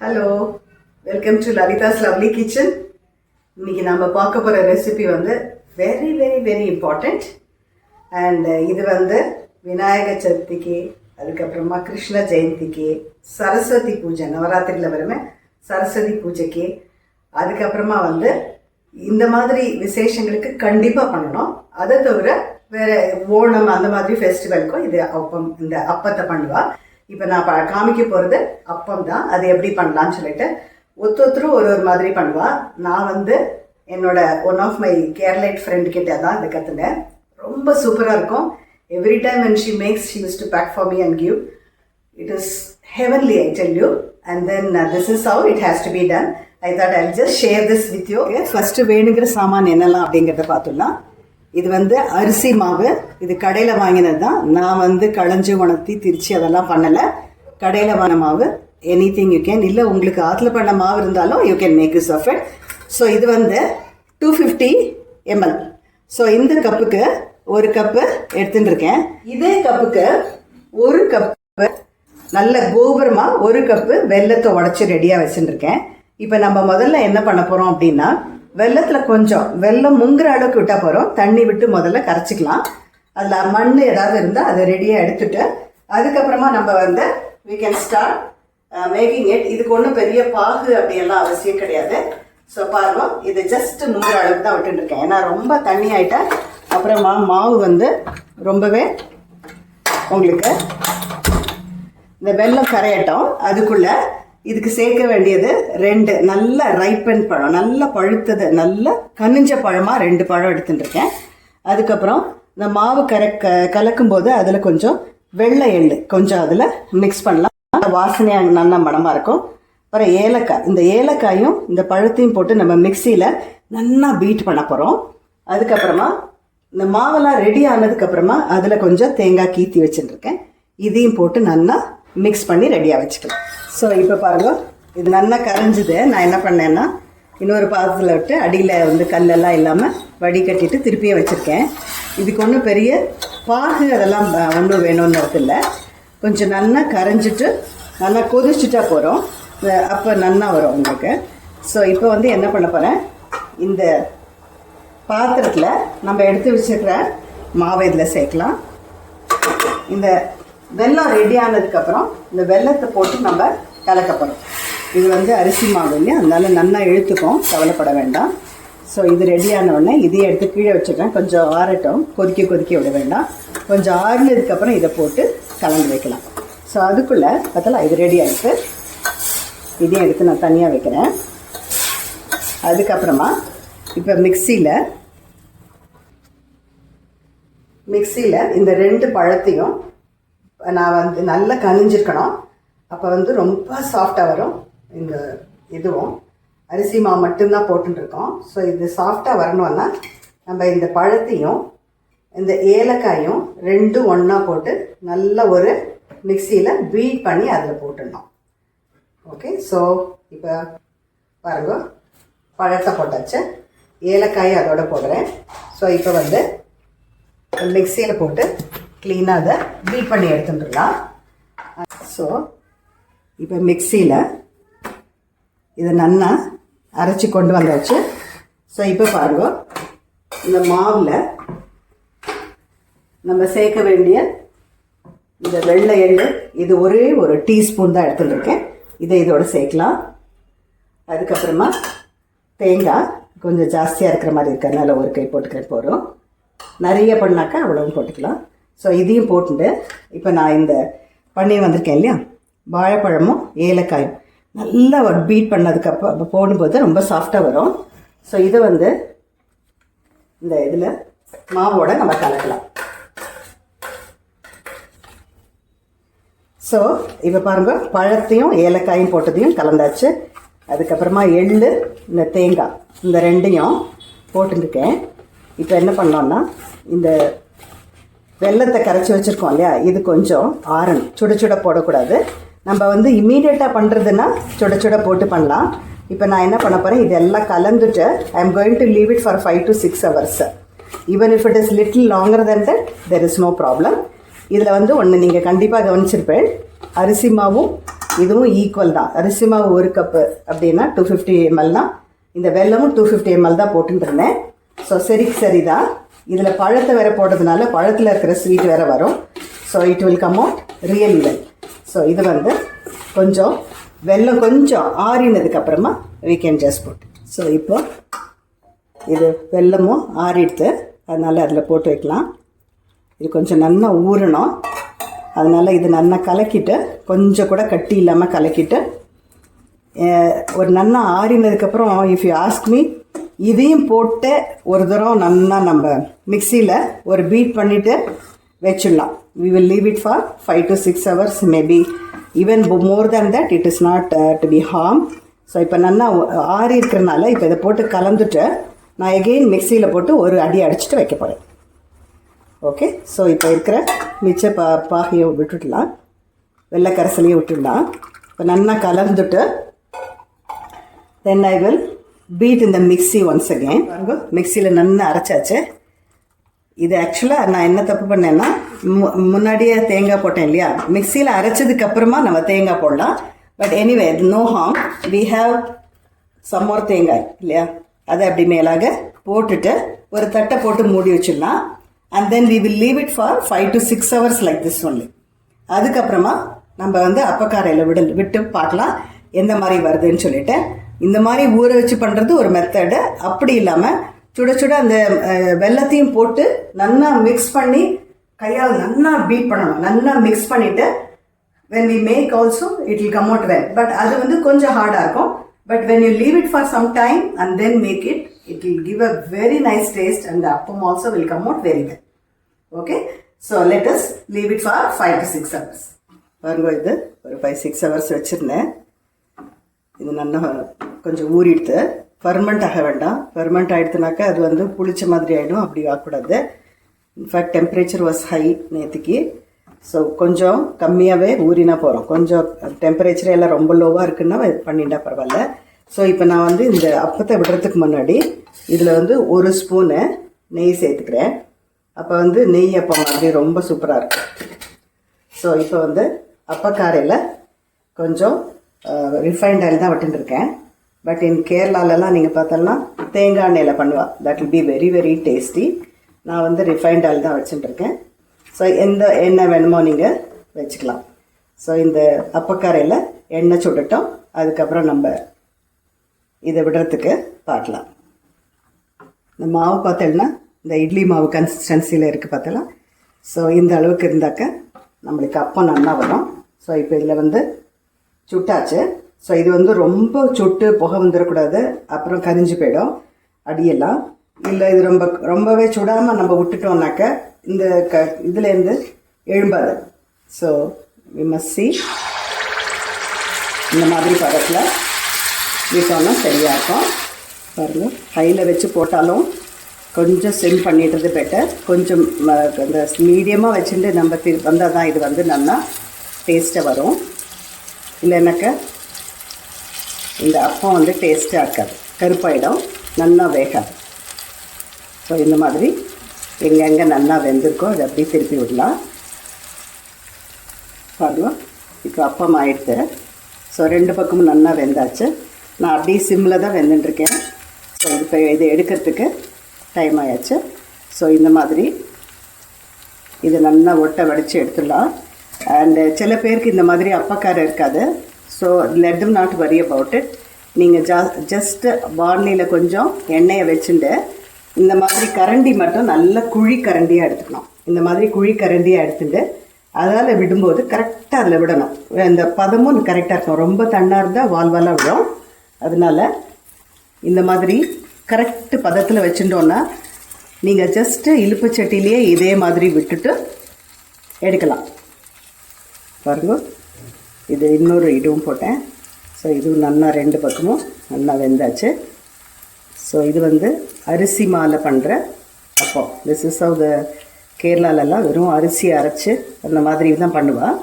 Hello, welcome to Lalitha's lovely kitchen. இன்னைக்கு நம்ம பார்க்க போகிற ரெசிபி வந்து very very very important. And இது வந்து விநாயகர் சதுர்த்திக்கு, அதுக்கப்புறமா கிருஷ்ண ஜெயந்திக்கு, சரஸ்வதி பூஜை நவராத்திரியில் வருமே சரஸ்வதி பூஜைக்கு, அதுக்கப்புறமா வந்து இந்த மாதிரி விசேஷங்களுக்கு கண்டிப்பாக பண்ணணும். அதை தவிர வேறு ஓணம் அந்த மாதிரி ஃபெஸ்டிவலுக்கும் இது இந்த அப்பத்தை பண்ணுவா. இப்போ நான் காமிக்க போகிறது அப்பம் தான். அது எப்படி பண்ணலான்னு சொல்லிட்டு ஒருத்தரும் ஒரு மாதிரி பண்ணுவா. நான் வந்து என்னோட one of my Keralite friend கிட்டே தான் இதை கற்றுனேன். ரொம்ப சூப்பராக இருக்கும். Every time when she makes, she used to pack for me and give. It is heavenly, I tell you. And then this is how it has to be done. I thought I'll just share this with you. First வேணுங்கிற சாமான் என்னெல்லாம் அப்படிங்கிறத பார்த்துடலாம். இது வந்து அரிசி மாவு. இது கடையில் வாங்கினது தான். நான் வந்து களைஞ்சி உணர்த்தி திருச்சி அதெல்லாம் பண்ணலை. கடையில் வாங்கின மாவு. Anything you can. இல்லை உங்களுக்கு ஆற்றுல பண்ண மாவு இருந்தாலும் you can make use of it. So இது வந்து 250 ml. ஸோ இந்த கப்புக்கு ஒரு கப்பு எடுத்துட்டு இருக்கேன். இதே கப்புக்கு ஒரு கப்பு நல்ல கோபுரமாக ஒரு கப்பு வெல்லத்தை உடச்சி ரெடியாக வச்சுட்டு இருக்கேன். இப்போ நம்ம முதல்ல என்ன பண்ண போகிறோம் அப்படின்னா, வெல்லத்தில் கொஞ்சம் வெல்லம் முங்குற அளவுக்கு விட்டால் போகிறோம். தண்ணி விட்டு முதல்ல கரைச்சிக்கலாம். அதில் மண் ஏதாவது இருந்தால் அதை ரெடியாக எடுத்துட்டு அதுக்கப்புறமா நம்ம வந்து we can start making it. இதுக்கு ஒன்றும் பெரிய பாகு அப்படியெல்லாம் அவசியம் கிடையாது. ஸோ பாருங்க, இது ஜஸ்ட் முங்குற அளவுக்கு தான் விட்டுருக்கேன். ஏன்னா ரொம்ப தண்ணி ஆகிட்டா அப்புறமா மாவு வந்து ரொம்பவே உங்களுக்கு இந்த வெல்லம் கரையட்டும். அதுக்குள்ளே இதுக்கு சேர்க்க வேண்டியது 2 நல்ல ரைப்பன் பழம், நல்ல பழுத்தது, நல்ல கனிஞ்ச பழமாக 2 பழம் எடுத்துட்டுருக்கேன். அதுக்கப்புறம் இந்த மாவு கலக்கும் போது அதில் கொஞ்சம் வெள்ளை எள்ளு கொஞ்சம் அதில் மிக்ஸ் பண்ணலாம். வாசனையாக நல்ல மணமாக இருக்கும். அப்புறம் ஏலக்காய், இந்த ஏலக்காயும் இந்த பழத்தையும் போட்டு நம்ம மிக்சியில் நல்லா பீட் பண்ண போகிறோம். அதுக்கப்புறமா இந்த மாவெல்லாம் ரெடி ஆனதுக்கப்புறமா அதில் கொஞ்சம் தேங்காய் கீத்தி வச்சுட்டுருக்கேன். இதையும் போட்டு நல்லா மிக்ஸ் பண்ணி ரெடியாக வச்சுக்கலாம். ஸோ இப்போ பாருங்கள், இது நல்லா கரைஞ்சிது. நான் என்ன பண்ணேன்னா இன்னொரு பாத்திரத்தில் விட்டு அடியில் வந்து கல்லெல்லாம் இல்லாமல் வடிகட்டிட்டு திருப்பியும் வச்சுருக்கேன். இதுக்கு ஒன்றும் பெரிய பாகு அதெல்லாம் ஒன்றும் வேணும்ன்றது இல்லை. கொஞ்சம் நல்லா கரைஞ்சிட்டு நல்லா கொதிச்சுட்டா போகிறோம். அப்போ நல்லா வரும் உங்களுக்கு. ஸோ இப்போ வந்து என்ன பண்ண போகிறேன், இந்த பாத்திரத்தில் நம்ம எடுத்து வச்சுருக்கிற மாவை இதில் சேர்க்கலாம். இந்த வெல்லம் ரெடி ஆனதுக்கப்புறம் இந்த வெல்லத்தை போட்டு நம்ம கலக்க போகிறோம். இது வந்து அரிசி மாவு இல்லையா, அதனால நல்லா இழுத்துக்கும், கவலைப்பட வேண்டாம். ஸோ இது ரெடியான உடனே இதையும் எடுத்து கீழே வச்சுருக்கேன். கொஞ்சம் ஆறட்டும், கொதிக்க விட வேண்டாம். கொஞ்சம் ஆறினதுக்கப்புறம் இதை போட்டு கலந்து வைக்கலாம். ஸோ அதுக்குள்ளே பார்த்தலாம் இது ரெடி ஆகிட்டு இதையும் எடுத்து நான் தனியாக வைக்கிறேன். அதுக்கப்புறமா இப்போ மிக்சியில் இந்த 2 பழத்தையும் நான் வந்து நல்லா கனிஞ்சிருக்கணும். அப்போ வந்து ரொம்ப சாஃப்டாக வரும். இந்த இதுவும் அரிசி மாவு மட்டும்தான் போட்டுருக்கோம். ஸோ இது சாஃப்டாக வரணும்னா நம்ம இந்த பழத்தையும் இந்த ஏலக்காயும் 2 ஒன்றா போட்டு நல்ல ஒரு மிக்சியில் பீட் பண்ணி அதில் போட்டுடணும். ஓகே, ஸோ இப்போ பாருங்க, பழத்தை போட்டாச்சு, ஏலக்காயை அதோட போடுறேன். ஸோ இப்போ வந்து மிக்சியில் போட்டு க்ளீனாக அதை பீட் பண்ணி எடுத்துட்டுலாம். ஸோ இப்போ மிக்சியில் இதை நல்லா அரைச்சி கொண்டு வந்தாச்சு. ஸோ இப்போ பாருங்க, இந்த மாவில் நம்ம சேர்க்க வேண்டிய இந்த வெள்ளை எள்ளு, இது ஒரே ஒரு டீஸ்பூன் தான் எடுத்துட்டுருக்கேன். இதை இதோட சேர்க்கலாம். அதுக்கப்புறமா தேங்காய் கொஞ்சம் ஜாஸ்தியாக இருக்கிற மாதிரி இருக்கிறதுனால ஒரு கை போட்டுக்கிறேன் போகிறோம். நிறைய பண்ணாக்கா அவ்வளவும் போட்டுக்கலாம். ஸோ இதையும் போட்டுட்டு இப்போ நான் இந்த பண்ணி வந்திருக்கேன் இல்லையா, வாழைப்பழமும் ஏலக்காயும் நல்லா ஒரு பீட் பண்ணதுக்கப்புறம் போடும்போது ரொம்ப சாஃப்டாக வரும். ஸோ இதை வந்து இந்த இதில் மாவோட நம்ம கலக்கலாம். ஸோ இப்போ பாருங்கள், பழத்தையும் ஏலக்காயும் போட்டதையும் கலந்தாச்சு. அதுக்கப்புறமா எள்ளு, இந்த தேங்காய், இந்த 2ஐயும் போட்டுருக்கேன். இப்போ என்ன பண்ணோன்னா, இந்த வெல்லத்தை கரைச்சி வச்சுருக்கோம் இல்லையா, இது கொஞ்சம் ஆறணும். சுட போடக்கூடாது. நம்ம வந்து இம்மீடியட்டாக பண்ணுறதுன்னா சுட போட்டு பண்ணலாம். இப்போ நான் என்ன பண்ண போகிறேன், இதெல்லாம் கலந்துட்டு I am going to leave it for 5 to 6 hours. Even if it is little longer then that there is no problem. இதில் வந்து ஒன்று நீங்கள் கண்டிப்பாக கவனிச்சிருப்பேன், அரிசி மாவும் இதுவும் ஈக்குவல் தான். அரிசி மாவு 1 கப்பு அப்படின்னா 250 ml தான். இந்த வெல்லமும் 250 ml தான் போட்டுருந்தேன். ஸோ சரி தான். இதில் பழத்தை வேற போடுறதுனால பழத்தில் இருக்கிற ஸ்வீட் வேற வரும். So it will come out really well. So இது வந்து கொஞ்சம் வெல்லம் கொஞ்சம் ஆறினதுக்கப்புறமா we can just put. So இப்போ இது வெல்லமும் ஆறிடுத்து, அதனால் அதில் போட்டு வைக்கலாம். இது கொஞ்சம் நல்லா ஊறணும், அதனால் இது நல்லா கலக்கிட்டு கொஞ்சம் கூட கட்டி இல்லாமல் கலக்கிட்டு ஒரு நல்லா ஆறினதுக்கப்புறம் இஃப் யூ ஆஸ்க் மீ இதையும் போட்டு ஒரு தரம் நல்லா நம்ம மிக்சியில் ஒரு பீட் பண்ணிவிட்டு வச்சிடலாம். we will leave it for 5 to 6 hours, maybe even more than that. It is not to be harm. So இப்போ நல்லா ஆறி இருக்கிறனால இப்போ இதை போட்டு கலந்துட்டு நான் எகெயின் மிக்சியில் போட்டு ஒரு அடி அடிச்சுட்டு வைக்க போகிறேன். ஓகே, ஸோ இப்போ இருக்கிற மிச்ச பாகையை விட்டுடலாம், வெள்ளைக்கரசலையும் விட்டுடலாம். இப்போ நல்லா கலந்துட்டு தென் ஐ வில் பீட் இந்த மிக்சி ஒன்ஸ் அகெயின். மிக்சியில் நல்லா அரைச்சாச்சு. இது ஆக்சுவலாக நான் என்ன தப்பு பண்ணேன்னா முன்னாடியே தேங்காய் போட்டேன் இல்லையா, மிக்சியில் அரைச்சதுக்கப்புறமா நம்ம தேங்காய் போடலாம். But anyway no harm, we have some more தேங்காய் இல்லையா, அதை அப்படி மேலாக போட்டுட்டு ஒரு தட்டை போட்டு மூடி வச்சிடலாம். And then we will leave it for 5 to 6 hours like this only. அதுக்கப்புறமா நம்ம வந்து அப்பக்காரையில் விட்டு பார்க்கலாம் எந்த மாதிரி வருதுன்னு சொல்லிட்டு. இந்த மாதிரி ஊற வச்சு பண்ணுறது ஒரு மெத்தடு. அப்படி இல்லாமல் சுட சுட அந்த வெல்லத்தையும் போட்டு நல்லா மிக்ஸ் பண்ணி கையால் நல்லா பீட் பண்ணணும். நல்லா மிக்ஸ் பண்ணிவிட்டு when we make also it will come out well. But அது வந்து கொஞ்சம் ஹார்டாக இருக்கும். But when you leave it for some time and then make it, it will give a very nice taste and the appam also will come out very well. Okay, so let us leave it for 5 to 6 hours. பாருங்க, இது ஒரு 5-6 hours வச்சுருந்தேன். இது நல்லா கொஞ்சம் ஊறிடுத்து. Ferment ஆக வேண்டாம். Ferment ஆகிடுத்துனாக்கா அது வந்து புளிச்ச மாதிரி ஆகிடும். அப்படி ஆகக்கூடாது. இன்ஃபேக்ட் டெம்பரேச்சர் வாஸ் ஹை நேற்றுக்கு. ஸோ கொஞ்சம் கம்மியாகவே ஊறினா போகிறோம். கொஞ்சம் டெம்பரேச்சர் எல்லாம் ரொம்ப லோவாக இருக்குன்னா பண்ணிட்டா பரவாயில்ல. ஸோ இப்போ நான் வந்து இந்த அப்பத்தை விடுறதுக்கு முன்னாடி இதில் வந்து 1 ஸ்பூனு நெய் சேர்த்துக்கிறேன். அப்போ வந்து நெய் அப்பம் மாதிரி ரொம்ப சூப்பராக இருக்கும். ஸோ இப்போ வந்து அப்பக்காரையில் கொஞ்சம் ரிஃபைண்ட் ஆயில் தான் விட்டுருக்கேன். பட் இன் கேரளாலலாம் நீங்கள் பார்த்தோம்னா தேங்காய் எண்ணெயில் பண்ணுவாள். That will be very very tasty. நான் வந்து ரிஃபைண்ட் ஆயில் தான் வச்சுட்டுருக்கேன். ஸோ எந்த எண்ணெய் வேணுமோ நீங்கள் வச்சுக்கலாம். ஸோ இந்த அப்பக்காரையில் எண்ணெய் சுடட்டும், அதுக்கப்புறம் நம்ம இதை விடுறதுக்கு பார்க்கலாம். இந்த மாவு பார்த்தோம்னா இந்த இட்லி மாவு கன்சிஸ்டன்சியில் இருக்குது பார்த்தலாம். ஸோ இந்த அளவுக்கு இருந்தாக்க நம்மளுக்கு அப்பம் நல்லா வரும். ஸோ இப்போ இதில் வந்து சுட்டாச்சு. ஸோ இது வந்து ரொம்ப சுட்டு புகை வந்துடக்கூடாது, அப்புறம் கரிஞ்சு போயிடும் அடியெல்லாம். இல்லை இது ரொம்பவே சுடாமல் நம்ம விட்டுட்டோம்னாக்க இந்த இதுலேருந்து எழும்பாது. ஸோ வி மஸ்ட் சி இந்த மாதிரி பதத்தில் விட்டோம்னா சரியாக இருக்கும். பாருங்கள், ஹையில் வச்சு போட்டாலும் கொஞ்சம் சிம் பண்ணிடுறது பெட்டர். கொஞ்சம் அந்த மீடியமாக வச்சுட்டு நம்ம வந்தால் தான் இது வந்து நல்லா டேஸ்ட்டாக வரும். இல்லைனாக்கா இந்த அப்பம் வந்து டேஸ்ட்டாக இருக்காது, கருப்பாயிடும், நல்லா வேகாது. ஸோ இந்த மாதிரி எங்கெங்கே நல்லா வெந்திருக்கோ அதை அப்படியே திருப்பி விடலாம். பாருங்கள், இப்போ அப்பம் ஆயிடுத்து. ஸோ 2 பக்கமும் நல்லா வெந்தாச்சு. நான் அப்படியே சிம்மில் தான் வெந்துட்டுருக்கேன். ஸோ இப்போ இதை எடுக்கிறதுக்கு டைம் ஆயாச்சு. ஸோ இந்த மாதிரி இதை நல்லா ஒட்டை வடித்து எடுத்துடலாம். அண்டு சில பேருக்கு இந்த மாதிரி அப்பக்காரம் இருக்காது. So let them not worry about it. நீங்கள் ஜஸ்ட்டு பார்லியில் கொஞ்சம் எண்ணெயை வச்சுட்டு இந்த மாதிரி கரண்டி மட்டும் நல்ல குழி கரண்டியாக எடுத்துக்கணும். இந்த மாதிரி குழி கரண்டியாக எடுத்துட்டு அதால் விடும்போது கரெக்டாக அதில் விடணும். இந்த பதமும் கரெக்டாக இருக்கும். ரொம்ப தண்ணாக இருந்தால் வால்வாலாக விடும். அதனால் இந்த மாதிரி கரெக்டு பதத்தில் வச்சுட்டோன்னா நீங்கள் ஜஸ்ட்டு இழுப்பு சட்டிலேயே இதே மாதிரி விட்டுட்டு எடுக்கலாம். பாருங்க, இது இன்னொரு இதுவும் போட்டேன். ஸோ இதுவும் நல்லா 2 பக்கமும் நல்லா வெந்தாச்சு. ஸோ இது வந்து அரிசி மாலை பண்ணுற அப்பம். திஸ் இஸ் ஆஃப் த கேரளாலெல்லாம் வெறும் அரிசி அரைச்சி அந்த மாதிரி தான் பண்ணுவாள்.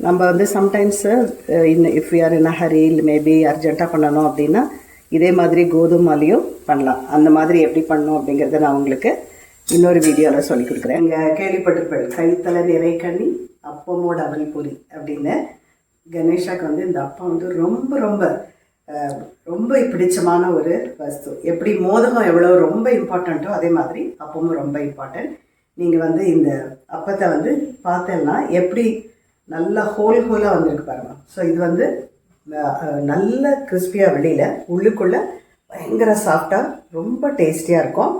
நம்ம வந்து சம்டைம்ஸு இஃப் யூ ஆர் இன் அ ஹரி இல்லை மேபி அர்ஜென்ட்டாக பண்ணணும் அப்படின்னா இதே மாதிரி கோதுமாலையும் பண்ணலாம். அந்த மாதிரி எப்படி பண்ணணும் அப்படிங்கிறத நான் உங்களுக்கு இன்னொரு வீடியோவில் சொல்லி கொடுக்குறேன். இங்கே கேள்விப்பட்டிருப்பேன், கைத்தலை நிறை கண்ணி அப்பமோட அவல் பொரி அப்படின்னு. கணேஷாக்கு வந்து இந்த அப்பம் வந்து ரொம்ப ரொம்ப ரொம்ப பிடிச்சமான ஒரு வஸ்து. எப்படி மோதகம் எவ்வளோ ரொம்ப இம்பார்ட்டண்ட்டோ அதே மாதிரி அப்பமும் ரொம்ப இம்பார்ட்டன்ட். நீங்கள் வந்து இந்த அப்பத்தை வந்து பார்த்தேன்னா எப்படி நல்லா ஹோலாக வந்திருக்கு பாருங்க. ஸோ இது வந்து நல்ல கிறிஸ்பியாக வெளியில், உள்ளுக்குள்ளே பயங்கர சாஃப்டாக ரொம்ப டேஸ்டியாக இருக்கும்.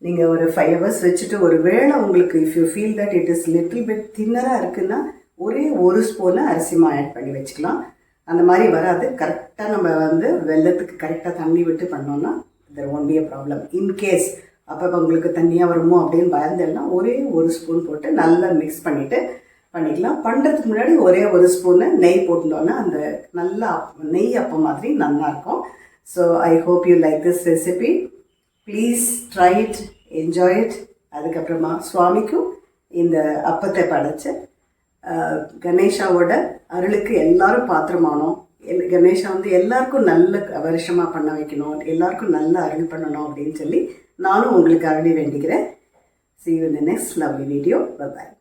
நீங்கள் ஒரு 5 hours வச்சுட்டு ஒரு வேளை உங்களுக்கு if you feel that it is little bit தின்னராக இருக்குன்னா ஒரே ஒரு ஸ்பூனை அரிசி மாவு ஆட் பண்ணி வச்சுக்கலாம். அந்த மாதிரி வராது. கரெக்டாக நம்ம வந்து வெல்லத்துக்கு கரெக்டாக தண்ணி விட்டு பண்ணோன்னா there won't be a problem. In case அப்போ உங்களுக்கு தண்ணியாக வருமோ அப்படின்னு பயந்தேன்னா ஒரே ஒரு ஸ்பூன் போட்டு நல்லா மிக்ஸ் பண்ணிவிட்டு பண்ணிக்கலாம். பண்ணுறதுக்கு முன்னாடி ஒரே ஒரு ஸ்பூனு நெய் போட்டுட்டோன்னா அந்த நல்லா நெய் அப்பம் மாதிரி நல்லாயிருக்கும். So I hope you like this recipe. Please try it, enjoy it. அதுக்கப்புறமா சுவாமிக்கும் இந்த அப்பத்தை படைச்சு கணேஷாவோட அருளுக்கு எல்லாரும் பாத்திரமானோம். கணேஷா வந்து எல்லாருக்கும் நல்ல வருஷமாக பண்ண வைக்கணும், எல்லாருக்கும் நல்ல அருள் பண்ணணும் அப்படின்னு சொல்லி நானும் உங்களுக்கு அருளி வேண்டிக்கிறேன். See you in the next lovely video. Bye-bye.